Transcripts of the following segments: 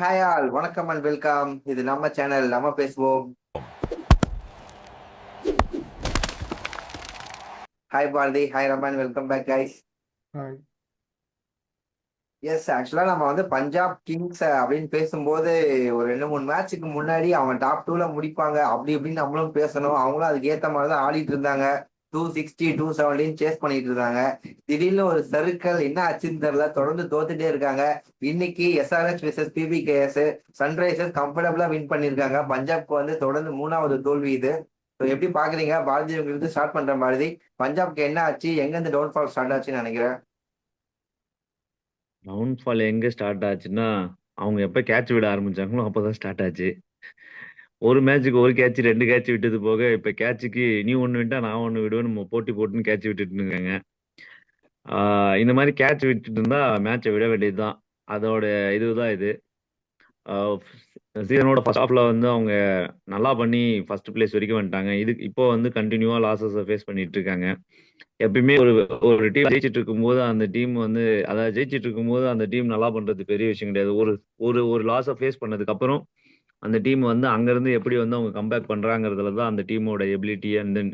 Hi all வணக்கம் and welcome. இது நம்ம சேனல், நம்ம பேசுவோம். Hi Bharathi, hi Raman, welcome back guys. Hi. Yes, ஆக்சுவலா நம்ம வந்து பஞ்சாப் கிங்ஸ் அப்படின்னு பேசும்போது ஒரு 2 3 மேட்சுக்கு முன்னாடி அவங்க டாப் 2ல முடிப்பாங்க அப்படி இப்படின்னு நம்மளும் பேசணும். அவங்களும் அதுக்கு ஏத்த மாதிரி தான் ஆடிட்டு இருந்தாங்க. 260 270 சேஸ் பண்ணிட்டு இருந்தாங்க. திடீர்னு ஒரு சர்க்கிள் என்ன ஆச்சுன்னு தெரியல, தொடர்ந்து தோத்துட்டே இருக்காங்க. இன்னைக்கு எஸ்ஆர்எச் விசஸ் பிபிகேஎஸ் சன்ரைசர்ஸ் கம்ஃபர்டபுளா வின் பண்ணிருக்காங்க. பஞ்சாப்க்கு வந்து தொடர்ந்து 3வது தோல்வி இது. So, எப்படி பாக்குறீங்க பாரதி? உங்களுக்கு ஸ்டார்ட் பண்ற மாதிரி பஞ்சாப்க்கு என்ன ஆச்சு, எங்க இருந்து டவுன்ஃபால் ஸ்டார்ட் ஆச்சுன்னு நினைக்கிறேன்? டவுன்ஃபால் எங்க ஸ்டார்ட் ஆச்சுன்னா, அவங்க எப்ப கேட்ச் விட ஆரம்பிச்சாங்களோ அப்பதான் ஸ்டார்ட் ஆச்சு. ஒரு மேட்ச்சுக்கு ஒரு கேட்ச் 2 கேட்ச் விட்டது போக, இப்ப கேட்சுக்கு நீ ஒண்ணு விட்டா நான் ஒண்ணு விடுவேன்னு நம்ம போட்டி போட்டுன்னு கேட்ச் விட்டுட்டு இருக்காங்க. இந்த மாதிரி கேட்ச் விட்டுட்டு இருந்தா மேட்சை விட வேண்டியதுதான். அதோட இதுதான் இது. சீசனோட ஃபர்ஸ்ட் ஹாஃப்ல வந்து அவங்க நல்லா பண்ணி ஃபர்ஸ்ட் பிளேஸ் வரைக்கும் வந்துட்டாங்க. இப்போ வந்து கண்டினியூவா லாசஸ் ஃபேஸ் பண்ணிட்டு இருக்காங்க. எப்பயுமே ஒரு ஒரு டீம் ஜெயிச்சிட்டு இருக்கும்போது அந்த டீம் வந்து அதாவது ஜெயிச்சிட்டு இருக்கும்போது அந்த டீம் நல்லா பண்றது பெரிய விஷயம் கிடையாது. ஒரு ஒரு ஒரு லாஸை ஃபேஸ் பண்ணதுக்கு அப்புறம் அந்த டீம் வந்து அங்கிருந்து எப்படி வந்து அவங்க கம்பேக் பண்றாங்கிறதுல தான் அந்த டீமோட எபிலிட்டி அண்ட் தென்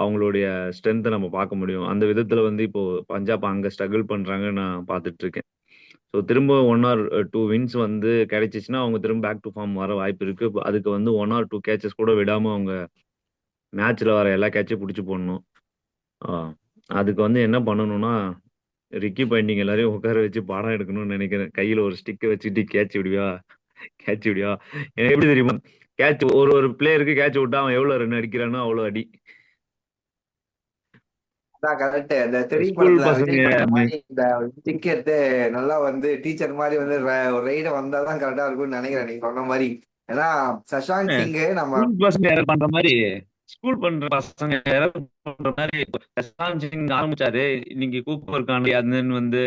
அவங்களுடைய ஸ்ட்ரென்த்தை நம்ம பார்க்க முடியும். அந்த விதத்துல வந்து இப்போ பஞ்சாப் அங்க ஸ்ட்ரகிள் பண்றாங்கன்னு நான் பார்த்துட்டு இருக்கேன். ஸோ திரும்ப 1 or 2 வின்ஸ் வந்து கிடைச்சிச்சுன்னா அவங்க திரும்ப பேக் டு ஃபார்ம் வர வாய்ப்பு இருக்கு. அதுக்கு வந்து 1 or 2 கேச்சஸ் கூட விடாம அவங்க மேட்ச்ல வர எல்லா கேட்சும் பிடிச்சி போடணும். அதுக்கு வந்து என்ன பண்ணணும்னா ரிக்கி பாயிண்டிங் எல்லாரையும் உட்கார வச்சு பாடம் எடுக்கணும்னு நினைக்கிறேன். கையில ஒரு ஸ்டிக்கை வச்சுட்டு கேட்ச் விடுவியா, கேட்ச் விடுவியா. எனக்கு எப்படி தெரியுமா, கேட்ச் ஒரு ஒரு பிளேயருக்கு கேட்ச் விட்டா அவன் எவ்வளவு ரன் அடிக்கிறானோ அவ்வளவு அடி. அதான் கரெக்ட். இந்த தெரி ஸ்கூல் படத்துல பசங்க விஜய் பண்ண மாதிரி இந்த ஸ்டிக் எடுத்து நல்லா வந்து டீச்சர் மாதிரி வந்து ஒரு ரைட வந்தாதான் கரெக்டா இருக்கும்னு நினைக்கிறேன் நீங்க சொன்ன மாதிரி. ஏன்னா சஷாங்க் சிங் நம்ம ஸ்கூல் பசங்க யாராவது பண்ற மாதிரி ஸ்கூல் பண்ற பசங்க யாராவது பண்ற மாதிரி சச்சான் சிங் ஆரம்பிச்சாரு. இன்னைக்கு கூப்பர் காண்டி and then வந்து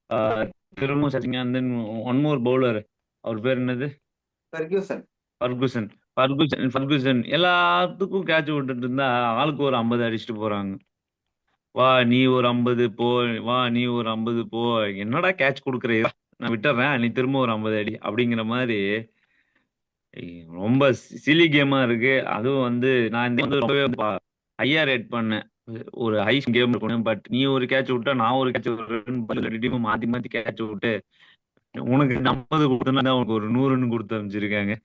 ஆஹ், திரும்பவும் சச்சிங்க and then one more bowler. அவர் பேர் என்னது? ஃபெர்கியூசன். ஃபர்குசன். ஃபர்குசன் எல்லாத்துக்கும் கேட்ச் விட்டுட்டு இருந்தா ஆளுக்கு ஒரு 50 அடிச்சுட்டு போறாங்க. வா நீ ஒரு 50 போ, வா நீ ஒரு 50 போ. என்னடா கேட்ச் கொடுக்குற, நான் விட்டுறேன், நீ திரும்ப ஒரு 50 அடி அப்படிங்கிற மாதிரி. ரொம்ப சிலி கேமா இருக்கு. அதுவும் வந்து நான் இந்த வந்து ரொம்பவே ஹையா ரேட் பண்ணேன். ஒரு ஹை கேம் இருக்கணும். பட் நீ ஒரு கேட்ச் விட்டா நான் ஒரு கேட்ச் விடுறேன்னு ரெண்டு டீமும் மாத்தி மாத்தி கேட்ச் விட்டு உனக்கு 50 கொடுத்தா உனக்கு ஒரு 100ன்னு கொடுத்து அமைச்சிருக்காங்க.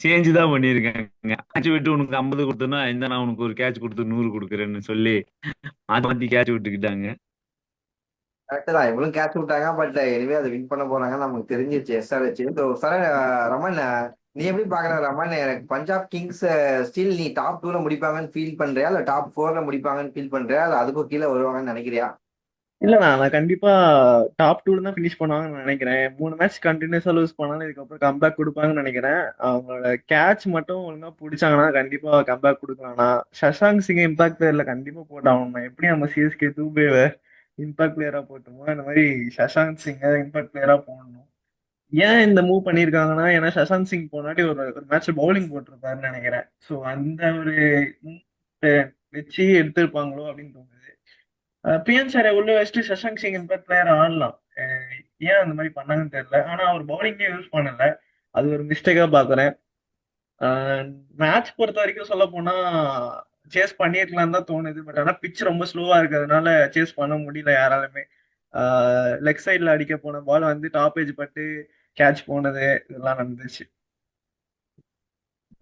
சேஞ்ச் தான் பண்ணியிருக்காங்க. கேட்ச் விட்டு உனக்கு 50 கொடுத்தனா இந்த நான் உனக்கு ஒரு கேட்ச் கொடுத்து 100 கொடுக்குறேன்னு சொல்லி மாத்தி மாத்தி கேட்ச் விட்டுக்கிட்டாங்க. கரெக்ட் தான், இவங்களும் கேட்ச் விட்டாங்க. பட் எனிவே அதை வின் பண்ண போறாங்க நமக்கு தெரிஞ்சிருச்சு எஸ்ஆர்ஹெச். சார் ரமன், நீ எப்படி பாக்குற ரமன்? எனக்கு பஞ்சாப் கிங்ஸ் ஸ்டில் நீ டாப் 2ல முடிப்பாங்கன்னு ஃபீல் பண்றியா, இல்ல டாப் 4ல முடிப்பாங்கன்னு ஃபீல் பண்றியா, இல்ல அதுக்கும் கீழே வருவாங்கன்னு நினைக்கிறியா? இல்லண்ணா, நான் கண்டிப்பா டாப் டூல தான் ஃபினிஷ் பண்ணுவாங்கன்னு நினைக்கிறேன். 3 மேட்ச் கண்டினியூஸா லூஸ் பண்ணாலும் இதுக்கப்புறம் கம்பேக் கொடுப்பாங்கன்னு நினைக்கிறேன். அவங்களோட கேட்ச் மட்டும் ஒழுங்கா பிடிச்சாங்கன்னா கண்டிப்பா கம்பேக் கொடுக்கலாம்ண்ணா. சஷாங்க் சிங் இம்பாக்ட் பிளேயர்ல கண்டிப்பா போட்டாகணும். எப்படி நம்ம சிஎஸ்கே தூபேவை இம்பாக்ட் பிளேயரா போட்டோமோ இந்த மாதிரி சஷாங்க் சிங் இம்பாக்ட் பிளேயரா போடணும். ஏன் இந்த மூவ் பண்ணியிருக்காங்கன்னா, ஏன்னா சஷாந்த் சிங் போனாட்டி ஒரு ஒரு மேட்ச் பவுலிங் போட்டிருப்பாருன்னு நினைக்கிறேன். ஸோ அந்த ஒரு வச்சு எடுத்திருப்பாங்களோ அப்படின்னு தோணுது. பிஎன் சாரை உள்ள வச்சுட்டு சஷாங்க் சிங் இம்பாக்ட் பிளேயர் ஆடலாம். ஏன் அந்த மாதிரி பண்ணாங்கன்னு தெரியல. ஆனா அவர் பவுலிங்கே யூஸ் பண்ணல. அது ஒரு மிஸ்டேக்கா பாக்குறேன். மேட்ச் பொறுத்த வரைக்கும் சொல்ல போனா சேஸ் பண்ணிருக்கலாம் தான் தோணுது. பட் ஆனா பிச் ரொம்ப ஸ்லோவா இருக்கிறதுனால சேஸ் பண்ண முடியல யாராலுமே. லெக் சைட்ல அடிக்க போன பால் வந்து டாப் ஏஜ் பட்டு கேட்ச் போனது இதெல்லாம் நடந்துச்சு.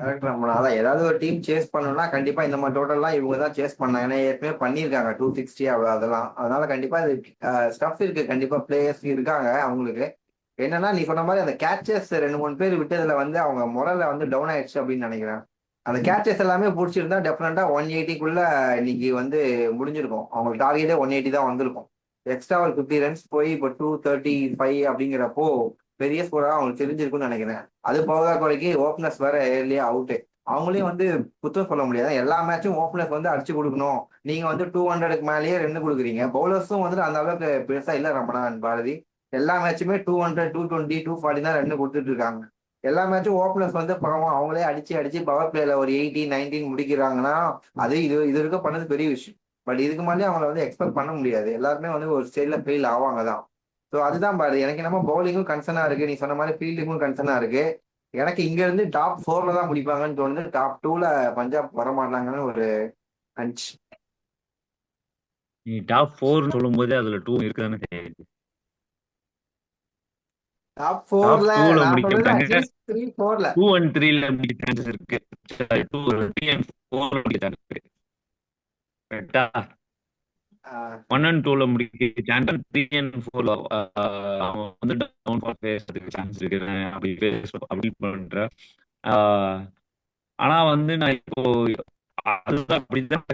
கரெக்ட். நம்மளால ஏதாவது ஒரு டீம் சேஸ் பண்ணணும்னா கண்டிப்பா இந்த மாதிரி டோட்டல்லாம் இவங்க தான் சேஸ் பண்ணாங்க. ஏன்னா ஏற்கனவே பண்ணியிருக்காங்க 260 அவ்வளோ அதெல்லாம். அதனால கண்டிப்பா இது ஸ்டஃப் இருக்கு, கண்டிப்பா பிளேயர்ஸ் இருக்காங்க அவங்களுக்கு. என்னன்னா நீ சொன்ன மாதிரி அந்த கேச்சஸ் 2 3 பேர் விட்டதுல வந்து அவங்க முறையில வந்து டவுன் ஆயிடுச்சு அப்படின்னு நினைக்கிறேன். அந்த கேச்சஸ் எல்லாமே பிடிச்சிருந்தா டெஃபினட்டா 180க்குள்ள இன்னைக்கு வந்து முடிஞ்சிருக்கும். அவங்க டார்கெட்டே 180 தான் வந்திருக்கும். எக்ஸ்ட்ரா ஒரு 50 ரன்ஸ் போய் இப்போ 235 அப்படிங்கிறப்போ பெரிய ஸ்கோரா அவங்களுக்கு தெரிஞ்சிருக்கும்னு நினைக்கிறேன். அது போக குறைக்கு ஓப்பனர்ஸ் வேற ஏர்லியா அவுட்டு. அவங்களையும் வந்து குத்தம் சொல்ல முடியாது. எல்லா மேட்சும் ஓப்பனர்ஸ் வந்து அடிச்சு கொடுக்கணும். நீங்க வந்து 200க்கு மேலேயே 2 கொடுக்குறீங்க. பவுலர்ஸும் வந்து அந்த அளவுக்கு பெருசா இல்ல ரமணான் பாரதி. எல்லா மேட்சுமே 200 220 240 தான் 2 கொடுத்துட்டு இருக்காங்க. எல்லா மேட்சும் ஓப்பனர்ஸ் வந்து பாவம் அவங்களே அடிச்சு அடிச்சு பவர் பிளேல ஒரு 18 19 முடிக்கிறாங்கன்னா அது இது இருக்க பண்ணது பெரிய விஷயம். பட் இதுக்கு மேலே அவங்கள வந்து எக்ஸ்பெக்ட் பண்ண முடியாது. எல்லாருமே வந்து ஒரு ஸ்டேஜ்ல ஃபெயில் ஆவாங்க தான். ஸோ ஸோ அதுதான் பாரு, எனக்கு என்னமோ பவுலிங்கும் கன்சர்னா இருக்கு, நீ சொன்ன மாதிரி ஃபீல்டிங்கும் கன்சர்னா இருக்கு. எனக்கு இங்க இருந்து டாப் 4ல தான் முடிப்பாங்கன்னு தோணுது. டாப் 2ல பஞ்சாப் வர மாட்டாங்கன்னு ஒரு ஹன்ச். நீ டாப் 4 சொல்லும்போது அதுல 2 இருக்குதானே தெரியுது. டாப் டாப் 4ல 2ல நான் முடிக்க சொல்றது மாட்டாங்க. அட்லீஸ்ட் 3-4ல. 2 and 3ல முடிக்க சான்சஸ் இருக்கு. 3 and 4ல முடிக்க சான்சஸ் இருக்கு. கரெக்டா? 1 and 2ல முடிக்க சான்ஸ், 3 and 4ல அவன் வந்து டவுன் ஃபால் பேசுறதுக்கு சான்ஸ் இருக்கு. அப்படி பண்ற. ஆனா வந்து நான் இப்போ அதுதான் அப்படிதான்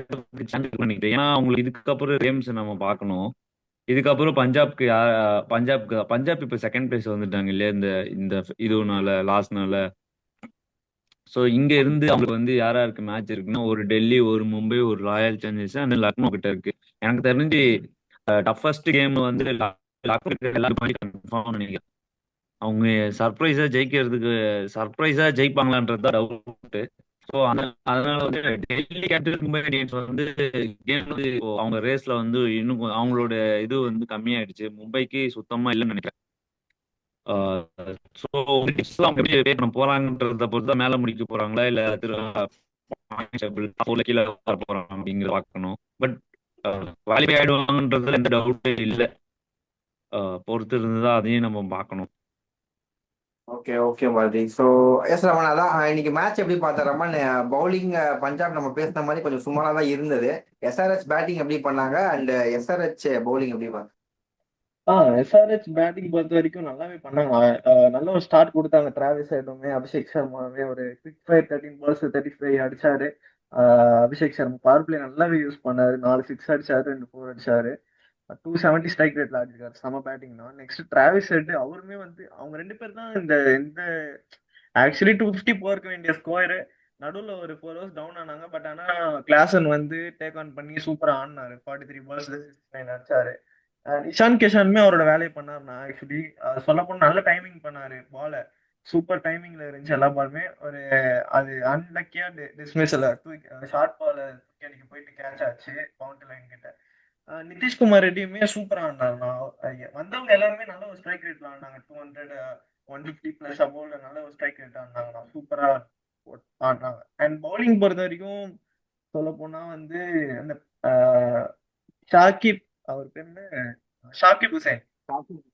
சான்ஸ் இருக்கு நினைக்கிறேன். ஏன்னா அவங்களுக்கு இதுக்கப்புறம் கேம்ஸ் நம்ம பார்க்கணும். இதுக்கப்புறம் பஞ்சாப் இப்ப செகண்ட் பிளேஸ் வந்துட்டாங்க இல்லையா, இந்த இந்த இதுனால லாஸ்ட்னால. ஸோ இங்க இருந்து அவங்களுக்கு வந்து யாருக்கு மேட்ச் இருக்குன்னா, ஒரு டெல்லி, ஒரு மும்பை, ஒரு ராயல் சேலஞ்சர்ஸ் அண்ட் லக்னோ கிட்ட இருக்கு. எனக்கு தெரிஞ்சு டஃபஸ்ட் கேம் வந்து லக்னோ கிட்ட எல்லாரும் கன்ஃபார்ம் நினைக்கிறேன். அவங்க சர்ப்ரைஸா ஜெயிப்பாங்களான்றது தான் டவுட். ஸோ அதனால வந்து டெல்லி கேபிட்டல்ஸ், மும்பை இந்தியன்ஸ் வந்து கேம் வந்து அவங்க ரேஸ்ல வந்து இன்னும் அவங்களோட இது வந்து கம்மியாயிடுச்சு. மும்பைக்கு சுத்தமா இல்லைன்னு நினைக்கிறேன். ஸோ எப்படி பே பண்ண போறாங்கன்றத பொறுத்து தான் மேல முடிக்க போறாங்களா இல்ல கீழே வர போறாங்க அப்படிங்கிறத பார்க்கணும். பட் குவாலிஃபை ஆயிடுவாங்கன்றதுல எந்த டவுட்டே இல்லை. பொறுத்து இருந்துதான் அதையும் நம்ம பார்க்கணும். ஓகே ஓகே மாதிரி. ஸோ எஸ் ரமன், அதான் இன்னைக்கு மேட்ச் எப்படி பார்த்த ரமன்? பவுலிங் பஞ்சாப் நம்ம பேசுன மாதிரி கொஞ்சம் சுமாராக தான் இருந்தது. எஸ்ஆர்ஹெச் பேட்டிங் எப்படி பண்ணாங்க அண்ட் எஸ்ஆர்ஹெச் பவுலிங் எப்படி பண்ணாங்க? எஸ்ஆர்ஹெச் பேட்டிங் பொறுத்த வரைக்கும் நல்லாவே பண்ணாங்க. நல்ல ஒரு ஸ்டார்ட் கொடுத்தாங்க. டிராவிஸ் ஹெட்டுமே அபிஷேக் சர்மாவே ஒரு குவிக் ஃபயர் 13 balls 35 அடிச்சாரு. அபிஷேக் சர்மா பவர் பிளே நல்லாவே யூஸ் பண்ணாரு. 4 6 அடிச்சாரு, 2 4 அடிச்சாரு. 270 ஸ்ட்ரைக் ரேட்ல ஆடிருக்காரு. செம பேட்டிங் தான். நெக்ஸ்ட் டிராவிஸ் ஹெட், அவருமே வந்து அவங்க 2 பேர் தான் இந்த இந்த ஆக்சுவலி 250 போயிருக்க வேண்டிய ஸ்கோர். நடுவில் ஒரு 4 overs டவுன் ஆனாங்க. பட் ஆனா கிளாசன் வந்து டேக் ஆன் பண்ணி சூப்பரா ஆடினாரு. 43 balls 69 அடிச்சாரு. இஷான் கிஷானுமே அவரோட வேலையை பண்ணாருண்ணா. ஆக்சுவலி சொல்ல போனா நல்ல டைமிங் பண்ணாரு. பால சூப்பர் டைமிங்ல இருந்துச்சு. எல்லா பாலுமே ஒரு அது அன்லக்கியா டிஸ்மிஸ்ல ஷார்ட் பால தூக்கி போயிட்டு கேட்ச் ஆச்சு பவுண்டரி லைன் கிட்ட. நிதிஷ்குமார் ரெட்டியுமே சூப்பரா ஆடினாருண்ணா. வந்தவங்க எல்லாருமே நல்ல ஒரு ஸ்ட்ரைக் ரேட்ல ஆடினாங்க. 200 150 பிளஸ் அபோவ்ல நல்ல ஒரு ஸ்ட்ரைக் ரேட் ஆடினாங்கண்ணா. சூப்பரா ஆடினாங்க. அண்ட் பவுலிங் பொறுத்த வரைக்கும் சொல்ல போனா வந்து அந்த ஷாகிப், அவர் பேர் என்ன, ஷாகிப் ஹுசைன்,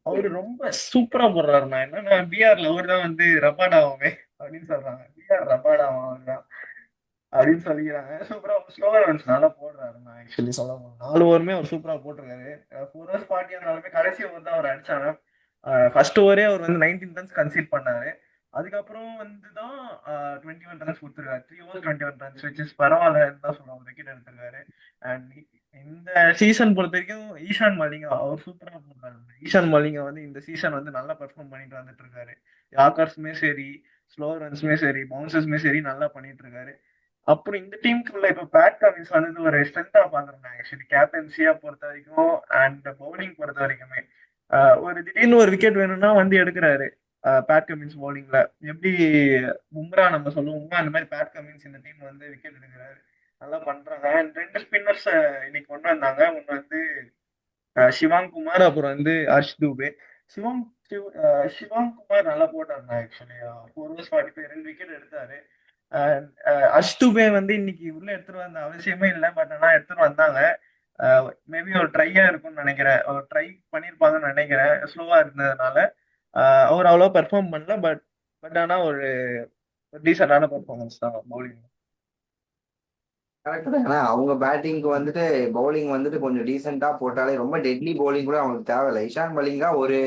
அவரு ரொம்ப சூப்பரா போடுறாருண்ணா. என்னன்னா பிஆர்ல அவர் தான் வந்து ரபாடாவுமே அப்படின்னு சொல்றாங்க. பிஆர் ரபாடாவும் அவர் தான் அப்படின்னு சொல்லிக்கிறாங்க. சூப்பரா ஸ்லோவர் ரன்ஸ் நல்லா போடுறாருண்ணா. ஆக்சுவலி சொல்ல போனா 4 ஓவருமே அவர் சூப்பரா போட்டிருக்காரு. 4 overs 40 இருந்தாலுமே கடைசி ஓவர் தான் அவர் அடிச்சாங்க. ஃபர்ஸ்ட் ஓவரே அவர் வந்து 19 ரன்ஸ் கன்சீட் பண்ணாரு. அதுக்கப்புறம் வந்து தான் 21 ரன்ஸ் கொடுத்துருக்காரு. 3 overs 21 ரன்ஸ் விச் இஸ் பரவாயில்லன்னு தான் சொல்லுவாங்க. விக்கெட் எடுத்திருக்காரு. அண்ட் இந்த சீசன் பொறுத்த வரைக்கும் ஈஷான் மலிங்கா அவர் சூப்பரா போடுறாரு. ஈஷான் மலிங்கா வந்து இந்த சீசன் வந்து நல்லா பெர்ஃபார்ம் பண்ணிட்டு வந்துட்டு இருக்காரு. யாக்கர்ஸுமே சரி, ஸ்லோ ரன்ஸுமே சரி, பவுன்சர்ஸுமே சரி நல்லா பண்ணிட்டு இருக்காரு. அப்புறம் இந்த டீமுக்குள்ள இப்ப பேட் கமின்ஸ் வந்து ஒரு ஸ்ட்ரென்த்தா பாக்குறேன். ஆக்சுவலி கேப்டன்சியா பொறுத்த வரைக்கும் அண்ட் பவுலிங் பொறுத்த வரைக்குமே ஒரு திடீர்னு ஒரு விக்கெட் வேணும்னா வந்து எடுக்கிறாரு. பேட் கமின்ஸ் பவுலிங்ல எப்படி பும்ரா நம்ம சொல்லுவோமோ அந்த மாதிரி பேட் கமின்ஸ் இந்த டீம் வந்து விக்கெட் எடுக்கிறாரு. நல்லா பண்றாங்க. அண்ட் 2 ஸ்பின்னர்ஸ் இன்னைக்கு கொண்டு வந்தாங்க. ஒன்னு வந்து சிவாங் குமார், அப்புறம் வந்து ஹர்ஷ் தூபே. சிவம் சிவாங் குமார் நல்லா போட்டாருண்ணா. ஆக்சுவலி 4 overs 45 2 விக்கெட் எடுத்தாரு. ஹர்ஷ் தூபே வந்து இன்னைக்கு உள்ள எடுத்துட்டு வந்த அவசியமே இல்லை. பட் ஆனா எடுத்துட்டு வந்தாங்க. மேபி ஒரு ட்ரையா இருக்கும்னு நினைக்கிறேன். ஒரு ட்ரை பண்ணிருப்பாங்கன்னு நினைக்கிறேன். ஸ்லோவா இருந்ததுனால அவர் அவ்வளோ பெர்ஃபார்ம் பண்ணல. பட் பட் ஆனா ஒரு டீசென்டான பெர்ஃபார்மன்ஸ் தான் பவுலிங். கரெக்ட் தான். ஏன்னா அவங்க பேட்டிங்க்கு வந்துட்டு பவுலிங் வந்துட்டு கொஞ்சம் டீசெண்டா போட்டாலே, ரொம்ப டெட்லி பவுலிங் கூட அவங்களுக்கு தேவையில்லை. இஷான் மலிங்கா ஒரு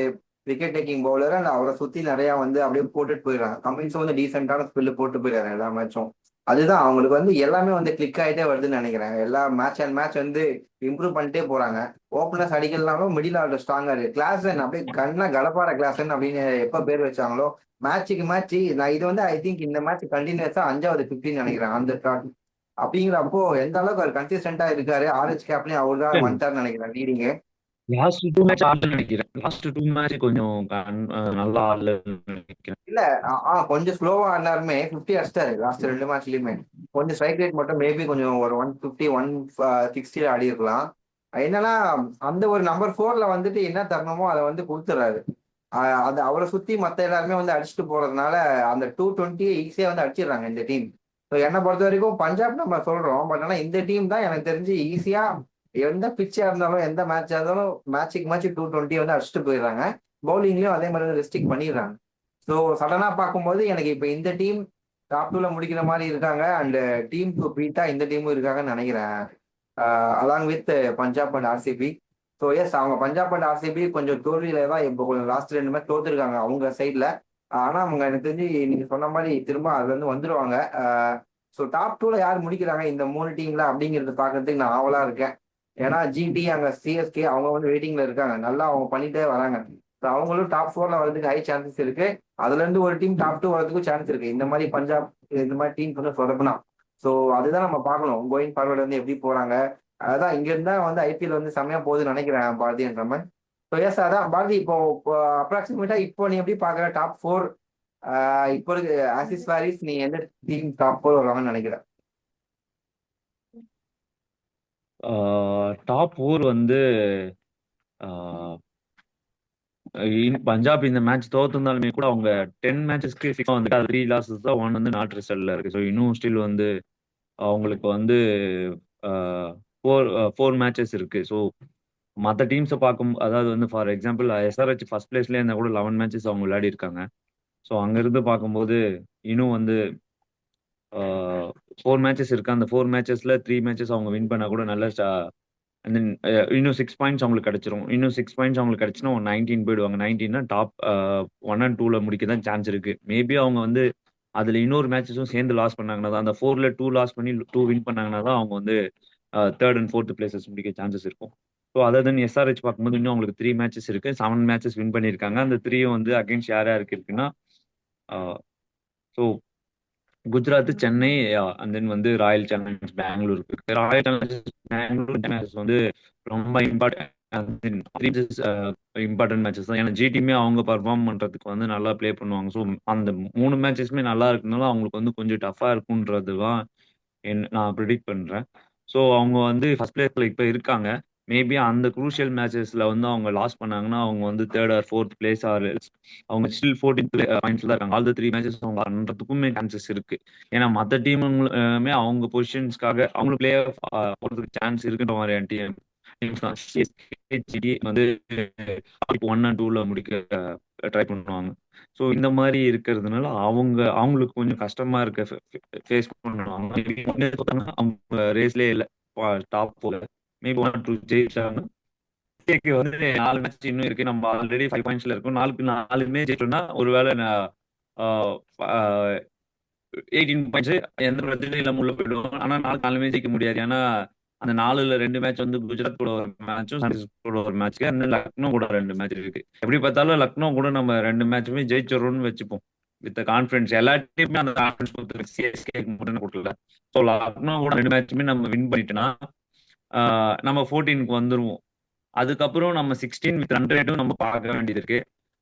விக்கெட் டேக்கிங் பவுலர் அண்ட் அவரை சுத்தி நிறைய வந்து அப்படியே போட்டுட்டு போயிடுறாங்க. கமின்ஸும் வந்து டீசெண்டான ஸ்பில்லு போட்டு போயிடுறாங்க எல்லா மேட்சும். அதுதான் அவங்களுக்கு வந்து எல்லாமே வந்து கிளிக் ஆகிட்டே வருதுன்னு நினைக்கிறேன். எல்லா மேட்ச் அண்ட் மேட்ச் வந்து இம்ப்ரூவ் பண்ணிட்டே போறாங்க. ஓப்பனர்ஸ் அடிக்கலனாலும் மிடில் ஆர்டர் ஸ்ட்ராங்கா இருக்கு. கிளாஸன் அப்படியே கண்ணா கடப்பாட கிளாஸன் அப்படின்னு எப்ப பேர் வச்சாங்களோ, மேட்சுக்கு மேட்ச் நான் இது வந்து ஐ திங்க் இந்த மேட்ச் கண்டினியூஸா 5வது 15 நினைக்கிறேன் அந்த ஷாட். அப்படிங்கிறப்போ எந்த அளவுக்கு அவர் கன்சிஸ்டன்டா இருக்காரு. ஆரஞ்சு கேப்லயும் அவர் தான் வந்துட்டாருன்னு நினைக்கிறேன் லீடிங்கு. லாஸ்ட் 2 மேட்ச் ஆடலன்னு நினைக்கிறேன். லாஸ்ட் 2 மேட்ச் கொஞ்சம் நல்லா ஆடலன்னு நினைக்கிறேன். இல்ல கொஞ்சம் ஸ்லோவா ஆனாலுமே 50 அடிச்சிட்டாரு லாஸ்ட் 2 மேட்ச்லயுமே. கொஞ்சம் ஸ்ட்ரைக் ரேட் மட்டும் மேபி கொஞ்சம் ஒரு 150 160 ஆடி இருக்கலாம். என்னன்னா அந்த ஒரு நம்பர் 4ல வந்துட்டு என்ன தரணுமோ அதை வந்து கொடுத்துறாரு. அது அவரை சுத்தி மத்த எல்லாருமே வந்து அடிச்சுட்டு போறதுனால அந்த 220 ஈஸியா வந்து அடிச்சிடுறாங்க இந்த டீம். ஸோ என்னை பொறுத்த வரைக்கும் பஞ்சாப் நம்ம சொல்றோம், பட் ஆனா இந்த டீம் தான் எனக்கு தெரிஞ்சு ஈஸியா எந்த பிச்சா இருந்தாலும் எந்த மேட்சா இருந்தாலும் மேட்சுக்கு மேட்ச் 220 வந்து அடிச்சுட்டு போயிடுறாங்க. பவுலிங்லயும் அதே மாதிரி ரெஸ்ட்ரிக்ட் பண்ணிடுறாங்க. ஸோ சடனா பார்க்கும்போது எனக்கு இப்ப இந்த டீம் டாப் 2ல முடிக்கிற மாதிரி இருக்காங்க. அண்ட் டீம் டு பீட்டா இந்த டீமும் இருக்காங்கன்னு நினைக்கிறேன். Along with Punjab and RCB. So yes, அவங்க பஞ்சாப் அண்ட் ஆர்சிபி கொஞ்சம் தோல்வியில தான் இப்போ கொஞ்சம் லாஸ்ட் 2 மேட்ச் தோத்துருக்காங்க அவங்க சைட்ல. ஆனா அவங்க எனக்கு தெரிஞ்சு நீங்க சொன்ன மாதிரி திரும்ப அதுல இருந்து வந்துருவாங்க. ஸோ டாப் 2ல யார் முடிக்கிறாங்க இந்த 3 டீம்ல அப்படிங்கறது பாக்குறதுக்கு நான் ஆவலா இருக்கேன். ஏன்னா ஜிடி அங்க சிஎஸ்கே அவங்க வந்து வெயிட்டிங்ல இருக்காங்க, நல்லா அவங்க பண்ணிட்டே வராங்க. So அவங்களும் டாப் 4ல வரதுக்கு ஹை சான்சஸ் இருக்கு. அதுல இருந்து ஒரு டீம் டாப் 2 வரதுக்கும் சான்ஸ் இருக்கு இந்த மாதிரி பஞ்சாப் இந்த மாதிரி டீம் வந்து சொதப்புனா. ஸோ அதுதான் நம்ம பார்க்கணும் கோயிங் ஃபார்வர்ட் வந்து எப்படி போறாங்க. அதான் இங்க இருந்தா வந்து ஐபிஎல் வந்து செம்மையா போகுதுன்னு நினைக்கிறேன் பாரதி என்ற மாதிரி. ஸோ எஸ், அதான் பாரதி இப்போ அப்ராக்சிமேட்டா இப்போ நீ எப்படி பாக்குற டாப் 4? இப்போ இருக்கு ஆசிஸ் வாரிஸ், நீ எந்த டீம் டாப் 4 வருவாங்கன்னு நினைக்கிற? டாப் 4 வந்து பஞ்சாப் இந்த மேட்ச் தோத்துருந்தாலுமே கூட அவங்க 10 மேட்சஸ்க்கு வந்து 3 லாசஸ் தான், 1 வந்து நாட் ரிசல்ட்ல இருக்கு. ஸோ இன்னும் ஸ்டில் வந்து அவங்களுக்கு வந்து ஃபோர் மேட்சஸ் இருக்கு. ஸோ மற்ற டீம்ஸை பார்க்கும், அதாவது வந்து ஃபார் எக்ஸாம்பிள் எஸ்ஆர்ஹெச் ஃபர்ஸ்ட் பிளேஸ்லேயே இருந்தால் கூட 11 மேட்சஸ் அவங்க விளையாடி இருக்காங்க. ஸோ அங்கிருந்து பார்க்கும்போது இன்னும் வந்து 4 மேட்சஸ் இருக்கு. அந்த 4 மேட்சஸ்ல 3 மேட்சஸ் அவங்க வின் பண்ணா கூட நல்ல அண்ட் தென் இன்னும் 6 பாயிண்ட்ஸ் அவங்களுக்கு கிடைச்சிரும். இன்னும் 6 பாயிண்ட்ஸ் அவங்களுக்கு கிடைச்சுன்னா 19 போயிடுவாங்க. 19 டாப் 1 அண்ட் 2ல முடிக்க தான் சான்ஸ் இருக்கு. மேபி அவங்க வந்து அதுல இன்னொரு மேட்சஸும் சேர்ந்து லாஸ் பண்ணாங்கன்னா தான், அந்த 4ல 2 லாஸ் பண்ணி 2 வின் பண்ணாங்கன்னா தான் அவங்க வந்து 3rd அண்ட் 4th பிளேசஸ் முடிக்க சான்சஸ் இருக்கும். ஸோ அதர் தென் எஸ்ஆர்ஹெச் பார்க்கும்போது இன்னும் அவங்களுக்கு 3 மேட்சஸ் இருக்கு. 7 மேட்சஸ் வின் பண்ணியிருக்காங்க. அந்த 3யும் வந்து அகைன்ஸ்ட் யார் யாருக்கு இருக்குன்னா, so Gujarat, Chennai and then வந்து ராயல் சேலஞ்சர்ஸ் பெங்களூர் இருக்கு. ராயல் சேலஞ்சர்ஸ் பெங்களூர் வந்து ரொம்ப இம்பார்ட்டன்ட் மேட்சஸ் தான். ஏன்னா ஜிடியுமே அவங்க பர்ஃபார்ம் பண்றதுக்கு வந்து நல்லா ப்ளே பண்ணுவாங்க. ஸோ அந்த 3 மேட்சஸ்மே நல்லா இருக்குனால அவங்களுக்கு வந்து கொஞ்சம் டஃபா இருக்குன்றது தான் நான் ப்ரிடிக்ட் பண்றேன். ஸோ அவங்க வந்து ஃபர்ஸ்ட் பிளேஸ்ல இப்போ இருக்காங்க. மேபி அந்த குரூஷியல் மேட்சஸ்ல வந்து அவங்க லாஸ் பண்ணாங்கன்னா அவங்க வந்து 3rd or 4th place or அவங்க ஸ்டில் 14th பாயிண்ட்ஸ்ல தான் இருக்காங்க. ஆல் த 3 மேட்சஸ் அவங்க பண்றதுக்குமே சான்சஸ் இருக்கு. ஏன்னா மற்ற டீமுமே அவங்க பொசிஷன்ஸ்க்காக அவங்க பிளே போறதுக்கு சான்ஸ் இருக்குன்ற மாதிரியான டீம்ஸ் தான். சிஎஸ்கே வந்து 1 அண்ட் 2ல முடிக்க ட்ரை பண்ணுவாங்க. ஸோ இந்த மாதிரி இருக்கிறதுனால அவங்களுக்கு கொஞ்சம் கஷ்டமா இருக்க ஃபேஸ் பண்ணுவாங்க. அவங்க ரேஸ்லேயே இல்லை டாப் 4. மேபி 1 2 ஜெயிச்சாங்கன்னா சிஎஸ்கே வந்து 4 மேட்ச் இன்னும் இருக்கு. நம்ம ஆல்ரெடி 5 பாயிண்ட்ஸ்ல இருக்கோம். 4மே ஜெயிச்சோம்னா ஒருவேளை 18 பாயிண்ட்ஸ் எந்த பிரச்சனையும் இல்லாம உள்ள போயிடுவோம். ஆனா 4மே ஜெயிக்க முடியாது. ஏன்னா அந்த 4ல 2 மேட்ச் வந்து குஜராத் கூட ஒரு மேட்சும் சன்ரைசர்ஸ் கூட ஒரு மேட்ச், லக்னோ கூட 2 மேட்ச் இருக்கு. எப்படி பார்த்தாலும் லக்னோ கூட நம்ம 2 மேட்சுமே ஜெயிச்சிடறோம்னு வச்சுப்போம் வித் கான்ஃபிடன்ஸ். எல்லா டீமுமே அந்த கான்ஃபிடன்ஸ் கொடுத்துருக்கு, சிஎஸ்கே மட்டும் கொடுக்கல. ஸோ லக்னோ கூட 2 மேட்சுமே நம்ம வின் பண்ணிட்டோம்னா நம்ம 14க்கு வந்துருவோம். அதுக்கப்புறம் நம்ம 16 வித் ரன் ரேட்டும் நம்ம பார்க்க வேண்டியது இருக்கு.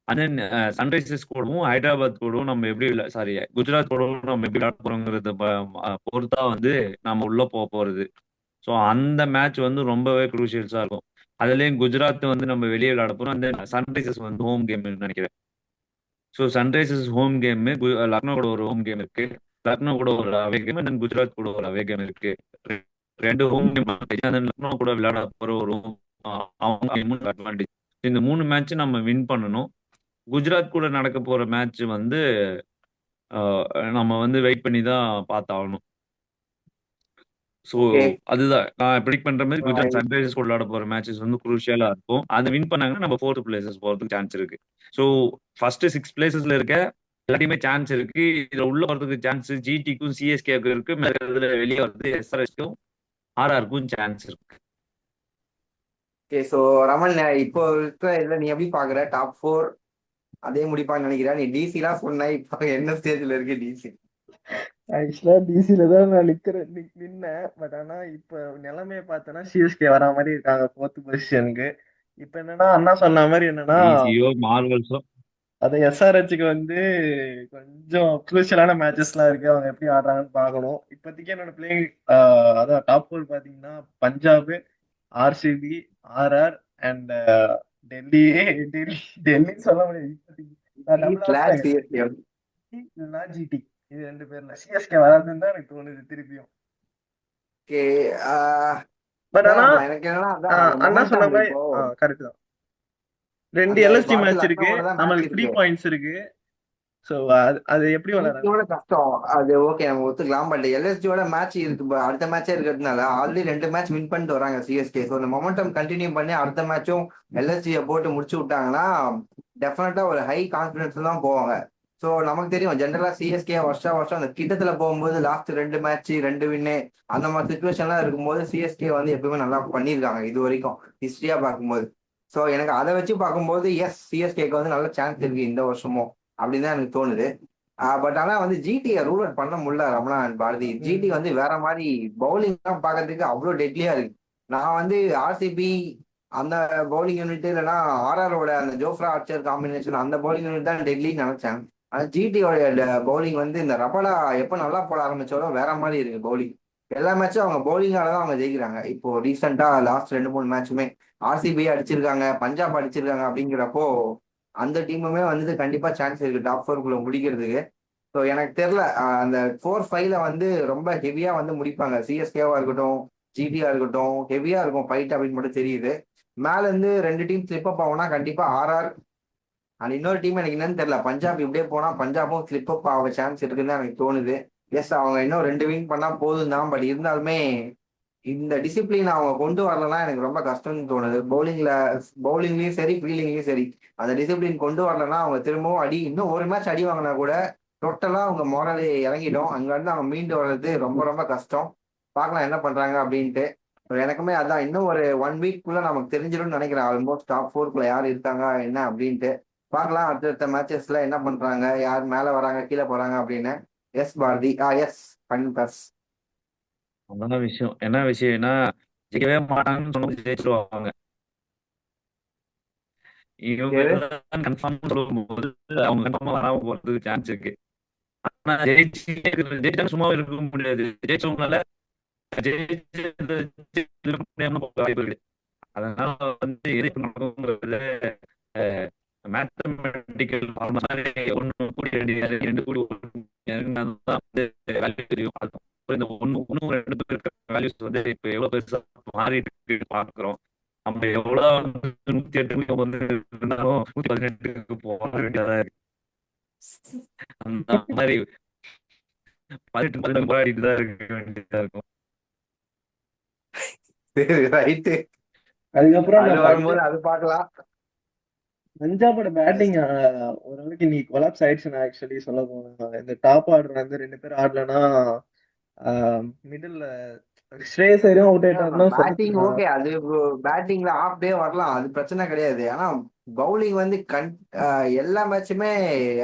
அண்ட் தென் சன்ரைசர்ஸ் கூடவும் ஹைதராபாத் கூடவும் நம்ம எப்படி சாரி குஜராத் கூடவும் நம்ம எப்படி விளையாட போறோங்கிறத பொறுத்தா வந்து நம்ம உள்ள போறது. ஸோ அந்த மேட்ச் வந்து ரொம்பவே குரூஷியல்ஸா இருக்கும். அதுலயும் குஜராத் வந்து நம்ம வெளியே விளையாட போறோம். அந்த சன்ரைசர்ஸ் வந்து ஹோம் கேம் நினைக்கிறேன். So Sunrisers home game, Lucknow கூட ஒரு ஹோம் கேம் இருக்கு, லக்னோ கூட ஒரு அவே கேம், தென் குஜராத் கூட ஒரு அவே கேம் இருக்கு. 2 ஹோம் கேம். லக்னோ கூட விளையாட போற ஒரு அட்வான்டேஜ். இந்த 3 மேட்ச் நம்ம வின் பண்ணணும். குஜராத் கூட நடக்க போற மேட்ச் வந்து நம்ம வந்து வெயிட் பண்ணி தான் பார்த்தாகணும். So okay. அதுதான் நான் ப்ரிடிக்ட் பண்ற மாதிரி குஜராத் சன்ரைசர்ஸ் கூட விளையாட போற மேட்சஸ் வந்து குரூஷியலா இருக்கும். அது வின் பண்ணாங்கன்னா நம்ம 4th பிளேசஸ் போறதுக்கு சான்ஸ் இருக்கு. ஸோ ஃபர்ஸ்ட் 6 பிளேசஸ்ல இருக்க எல்லாத்தையுமே சான்ஸ் இருக்கு. இதுல உள்ள வரதுக்கு சான்ஸ் ஜிடிக்கும் சிஎஸ்கேக்கும் இருக்கு. இதுல வெளியே வருது எஸ்ஆர்எஸ்க்கும் ஆர்ஆருக்கும் சான்ஸ் இருக்கு. ஓகே. ஸோ ரமன், இப்போ இருக்கிற இதுல நீ எப்படி பாக்குற டாப் 4 அதே முடிப்பான்னு நினைக்கிறேன்? நீ டிசிலாம் சொன்ன, இப்போ என்ன ஸ்டேஜ்ல இருக்கு டிசி? ஆக்சுவலா டிசில தான் நான் நின்னேன். பட் ஆனா இப்ப நிலைமையை பார்த்தோன்னா சிஎஸ்கே வரா மாதிரி இருக்காங்க 4th பொசிஷனுக்கு. இப்ப என்னன்னா அண்ணா சொன்ன மாதிரி என்னன்னா டிசியோ மார்வல்ஸோ அது எஸ்ஆர்ஹெச்சுக்கு வந்து கொஞ்சம் குரூஷியலான மேட்சஸ்லாம் இருக்கு. அவங்க எப்படி ஆடுறாங்கன்னு பார்க்கணும். இப்போதைக்கு என்னோட பிளேயிங் அதான் டாப் 4 பாத்தீங்கன்னா Punjab, RCB, RR and Delhi. Delhi Delhi சொல்ல முடியாது இப்போதைக்கு. நான் டபுள் ஸ்லாஷ் ஆப்ஷன் சிஎஸ்கே. இல்லைன்னா ஜிடி. இது 2 பேர்ல சிஎஸ்கே வராதுன்னு தான் எனக்கு தோணுது திருப்பியும். ஓகே. பட் ஆனா அதான் எனக்கு என்னன்னா அதான் அந்த அண்ணா சொன்ன மொமெண்டம் மாதிரி இப்போ கரெக்ட் தான். 2 அந்த இப்போ எல்எஸ்டி அடுத்த மேட்ச் இருக்கு, லக்னோவோட தான் மேட்ச் நம்மளுக்கு 3 இருக்கு. பாயிண்ட்ஸ் இருக்கு. ஸோ அது எப்படி விளையாடுறாங்க? ஜிடியோட கஷ்டம் அது. ஓகே நம்ம ஒத்துக்கலாம். பட் எல்எஸ்டியோட மேட்ச் இருக்கு. அடுத்த மேட்சே இருக்கிறதுனால ஆல்ரெடி 2 மேட்ச் வின் பண்ணிட்டு வராங்க சிஎஸ்கே. ஸோ இந்த மொமெண்டம் கண்டினியூ பண்ணி அடுத்த மேட்சும் எல்எஸ்டியை போட்டு முடிச்சு விட்டாங்கன்னா டெஃபினட்டா ஒரு ஹை கான்ஃபிடன்ஸ் தான் போவாங்க. ஸோ நமக்கு தெரியும் ஜென்ரலா சிஎஸ்கே வருஷம் வருஷம் அந்த கிட்டத்துல போகும்போது லாஸ்ட் 2 மேட்ச் 2 வின்னு அந்த மாதிரி சுச்சுவேஷன்லாம் இருக்கும்போது சிஎஸ்கே வந்து எப்பவுமே நல்லா பண்ணியிருக்காங்க இது வரைக்கும் ஹிஸ்டரியா பார்க்கும்போது. ஸோ எனக்கு அதை வச்சு பார்க்கும்போது எஸ் சிஎஸ்கேக்கு வந்து நல்ல சான்ஸ் இருக்கு இந்த வருஷமும் அப்படின்னு தான் எனக்கு தோணுது. பட் ஆனா வந்து ஜிடியை ரூல் அவுட் பண்ண முடியல ரமணா அண்ட் பாரதி. ஜிடி வந்து வேற மாதிரி பவுலிங் தான் பார்க்கறதுக்கு அவ்வளோ டெட்லியா இருக்கு. நான் வந்து ஆர்சிபி அந்த பவுலிங் யூனிட் இல்லைன்னா ஆர்ஆரோட அந்த ஜோஃப்ரா ஆர்ச்சர் காம்பினேஷன் அந்த பவுலிங் யூனிட் தான் டெட்லின்னு நினைச்சேன். ஆனா ஜிடியோட பவுலிங் வந்து இந்த ரபடா எப்போ நல்லா போட ஆரம்பிச்சாரோ வேற மாதிரி இருக்கு பவுலிங். எல்லா மேட்சும் அவங்க பவுலிங்கால தான் அவங்க ஜெயிக்கிறாங்க. இப்போ ரீசெண்டா லாஸ்ட் 2 3 மேட்சுமே ஆர்சிபி அடிச்சிருக்காங்க, பஞ்சாப் அடிச்சிருக்காங்க. அப்படிங்கிறப்போ அந்த டீமுமே வந்து கண்டிப்பா சான்ஸ் இருக்கு டாப் 4 முடிக்கிறதுக்கு. ஸோ எனக்கு தெரியல அந்த 4-5ல வந்து ரொம்ப ஹெவியா வந்து முடிப்பாங்க. சிஎஸ்கேவா இருக்கட்டும், ஜிடியா இருக்கட்டும், ஹெவியா இருக்கும் ஃபைட் அப்படின்னு மட்டும் தெரியுது. மேல இருந்து 2 டீம் ஸ்லிப் அப் ஆகும்னா கண்டிப்பா ஆர்ஆர் அண்ட் இன்னொரு டீம் எனக்கு என்னன்னு தெரியல. பஞ்சாப் இப்படியே போனா பஞ்சாபும் ஸ்லிப் அப் ஆக சான்ஸ் இருக்குன்னு தான் எனக்கு தோணுது. எஸ் அவங்க இன்னும் 2 வின் பண்ணா போதும் தான். பட் இருந்தாலுமே இந்த டிசிப்ளின் அவங்க கொண்டு வரலன்னா எனக்கு ரொம்ப கஷ்டம்னு தோணுது. பவுலிங்லயும் சரி ஃபீல்டிங்லயும் சரி அந்த டிசிப்ளின் கொண்டு வரலன்னா அவங்க திரும்பவும் இன்னும் ஒரு மேட்ச் அடி வாங்கினா கூட டோட்டலா அவங்க மோரலே இறங்கிடும். அங்க இருந்து அவங்க மீண்டு வர்றது ரொம்ப ரொம்ப கஷ்டம். பார்க்கலாம் என்ன பண்றாங்க அப்படின்ட்டு. So எனக்குமே அதான் இன்னும் ஒரு 1 வீக்குள்ள நமக்கு தெரிஞ்சிடும்னு நினைக்கிறேன். ஆல்மோஸ்ட் டாப் 4 யார் இருக்காங்க என்ன அப்படின்ட்டு. பார்க்கலாம் அடுத்தடுத்த மேட்சஸ்ல என்ன பண்றாங்க, யார் மேல வராங்க கீழே போறாங்க அப்படின்னு. எஸ் பாரதி. எஸ் பன்னிபாஸ். அதான் விஷயம். என்ன விஷயம்னா ஜெயிக்கவே மாட்டாங்கன்னு சொன்னது ஜெயிச்சிருவாங்க. இவங்க தான் கன்ஃபார்ம் சொல்லும்போது அவங்க கன்ஃபார்மா வராம போறதுக்கு சான்ஸ் இருக்கு. ஆனா ஜெயிச்சாலும் சும்மாவே இருக்க முடியாது. ஜெயிச்சவங்களால வாய்ப்பு இருக்கு. அதனால வந்து எது நடக்குங்கிறதுல மேத்தமெட்டிக்கல் ஒன்னு கூடி 2 கூடி வேல்யூ தெரியும். இந்த ஒன்னு 2 பேருக்கு வேல்யூஸ் வந்து இப்ப எவ்வளவு பெருசா மாறிட்டு பாக்குறோம். நம்ம எவ்வளவு 108 வந்து இருந்தாலும் 118க்கு போக வேண்டியதா இருக்கு. அந்த மாதிரி 18 போராடிட்டு தான் இருக்க வேண்டியதா இருக்கும். சரி ரைட்டு. அதுக்கப்புறம் அது நான் வரும்போது அது பார்க்கலாம். பஞ்சாபோட பேட்டிங் ஓரளவுக்கு இன்னைக்கு கொலாப்ஸ் ஆயிடுச்சு. நான் ஆக்சுவலி சொல்ல போனா இந்த டாப் ஆர்டர் வந்து 2 பேர் ஆடலன்னா மிடில் ஸ்ரேயஸ் ஐயரும் அவுட் ஆயிட்டாருன்னா பேட்டிங் ஓகே, அது பேட்டிங்ல ஆஃப் டே வரலாம், அது பிரச்சனை கிடையாது. ஆனா பவுலிங் வந்து எல்லா மேட்சுமே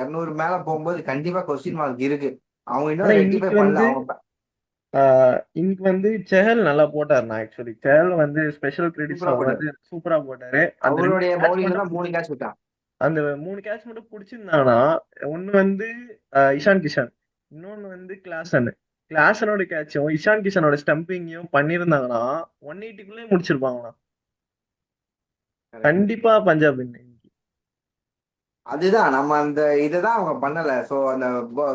200 மேல போகும்போது கண்டிப்பா கொஸ்டின் மார்க் இருக்கு. அவங்க இன்னும் ரெக்டிஃபை பண்ணல. அவங்க இன்னைக்கு வந்து செஹல் நல்லா போட்டாருண்ணா. ஆக்சுவலி செஹல் வந்து ஸ்பெஷல் கிரெடிட்ஸ் சூப்பரா அவங்க வந்து சூப்பரா போட்டாரு. அந்த 2 அவருடைய catch பவுலிங்ல தான் மட்டும் 3 கேட்ச் விட்டான். அந்த 3 கேட்ச் மட்டும் பிடிச்சிருந்தாங்கன்னா ஒன்னு வந்து இஷான் கிஷன், இன்னொன்னு வந்து கிளாசனோட கேட்சும் இஷான் கிஷனோட ஸ்டம்பிங்கையும் பண்ணிருந்தாங்கன்னா 180க்குள்ளே முடிச்சிருப்பாங்கண்ணா. கண்டிப்பா பஞ்சாப் win. அதுதான் நம்ம அந்த இதுதான் அவங்க பண்ணல. சோ அந்த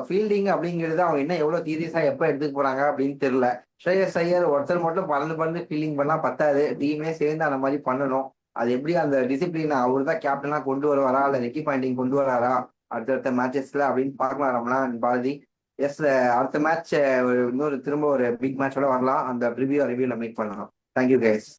ஃபீல்டிங் அப்படிங்கிறது அவங்க இன்னும் எவ்வளவு சீரியஸா எப்ப எடுத்துக்க போறாங்க அப்படின்னு தெரியல. ஸ்ரேயஸ் ஐயர் ஒருத்தர் மட்டும் பறந்து பறந்து ஃபீல்டிங் பண்ணா பத்தாது, டீமே சேர்ந்து அந்த மாதிரி பண்ணணும். அது எப்படி அந்த டிசிப்ளின் அவர் தான் கேப்டனா கொண்டு வருவாரா இல்ல ரெக்கி பாயிண்டிங் கொண்டு வராரா அடுத்தடுத்த மேட்சஸ்ல அப்படின்னு பார்க்கலாம் ரமணா பாரதி. எஸ் அடுத்த மேட்ச் இன்னொரு திரும்ப ஒரு பிக் மேட்சோட வரலாம். அந்த ரிவ்யூல மீட் பண்ணலாம். Thank you guys.